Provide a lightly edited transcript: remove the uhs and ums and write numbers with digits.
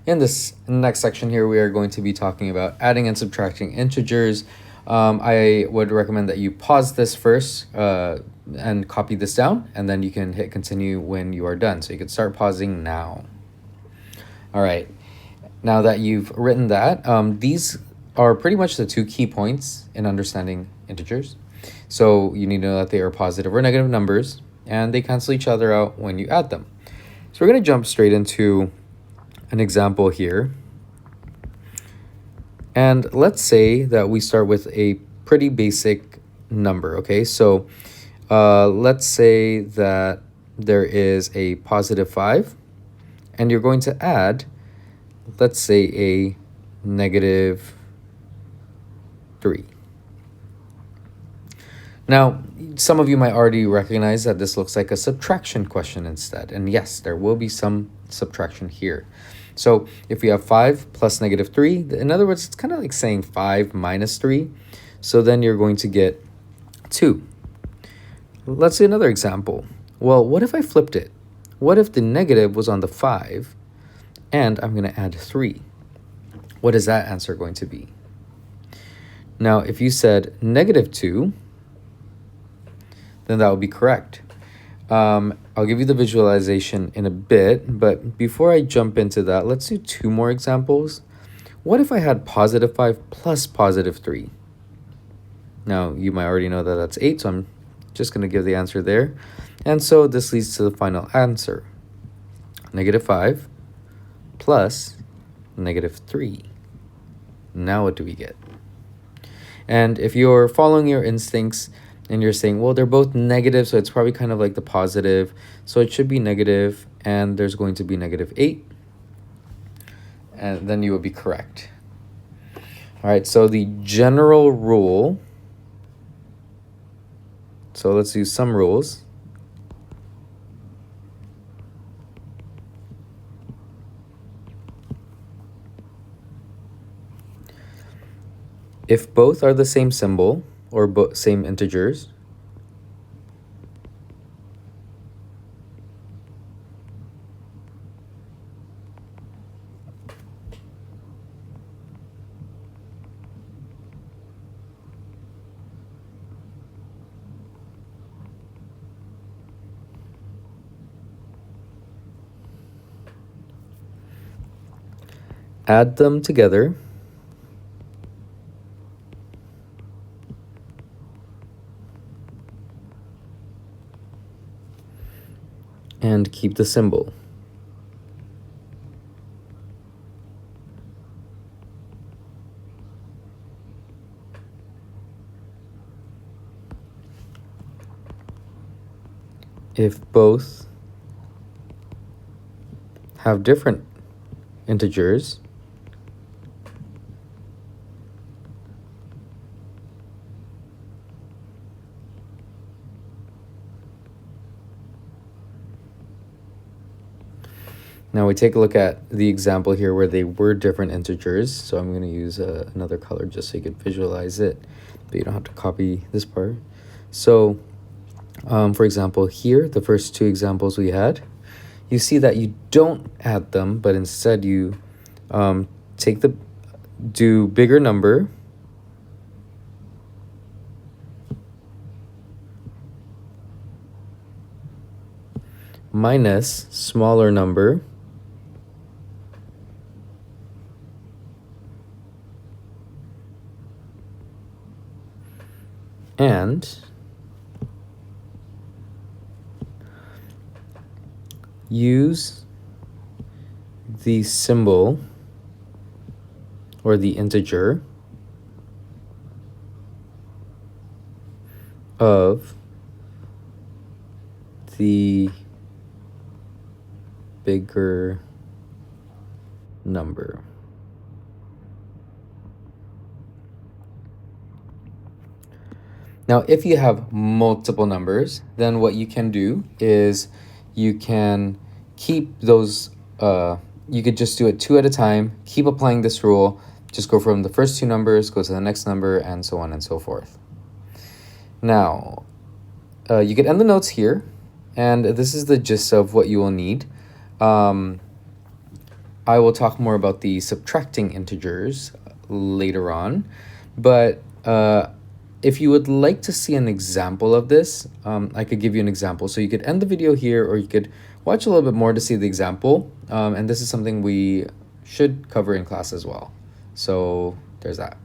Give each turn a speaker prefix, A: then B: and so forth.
A: In this next section here, we are going to be talking about adding and subtracting integers. I would recommend that you pause this first and copy this down, and then you can hit continue when you are done. So you can start pausing now. All right. Now that you've written that, these are pretty much the two key points in understanding integers. So you need to know that they are positive or negative numbers, and they cancel each other out when you add them. So we're going to jump straight into an example here. And let's say that we start with a pretty basic number, okay? So let's say that there is a positive 5, and you're going to add, let's say, a negative 3. Now, some of you might already recognize that this looks like a subtraction question instead. And yes, there will be some subtraction here. So if we have 5 plus negative 3, in other words, it's kind of like saying 5 minus 3. So then you're going to get 2. Let's see another example. Well, what if I flipped it? What if the negative was on the 5 and I'm going to add 3? What is that answer going to be? Now, if you said negative 2, then that would be correct. I'll give you the visualization in a bit, but before I jump into that, let's do 2 more examples. What if I had positive 5 plus positive 3? Now, you might already know that that's 8, so I'm just going to give the answer there. And so this leads to the final answer. Negative 5 plus negative 3. Now what do we get? And if you're following your instincts and you're saying, well, they're both negative, so it's probably kind of like the positive. So it should be negative, and there's going to be negative 8. And then you would be correct. All right, so the general rule. So let's use some rules. If both are the same symbol, or same integers, add them together and keep the symbol. If both have different integers, now we take a look at the example here where they were different integers. So I'm going to use another color just so you could visualize it, but you don't have to copy this part. So for example, here, the first 2 examples we had, you see that you don't add them, but instead you do bigger number minus smaller number and use the symbol or the integer of the bigger number. Now, if you have multiple numbers, then what you can do is you can keep those, you could just do it 2 at a time, keep applying this rule, just go from the first 2 numbers, go to the next number, and so on and so forth. Now, you can end the notes here, and this is the gist of what you will need. I will talk more about the subtracting integers later on. But if you would like to see an example of this, I could give you an example. So you could end the video here, or you could watch a little bit more to see the example. And this is something we should cover in class as well. So there's that.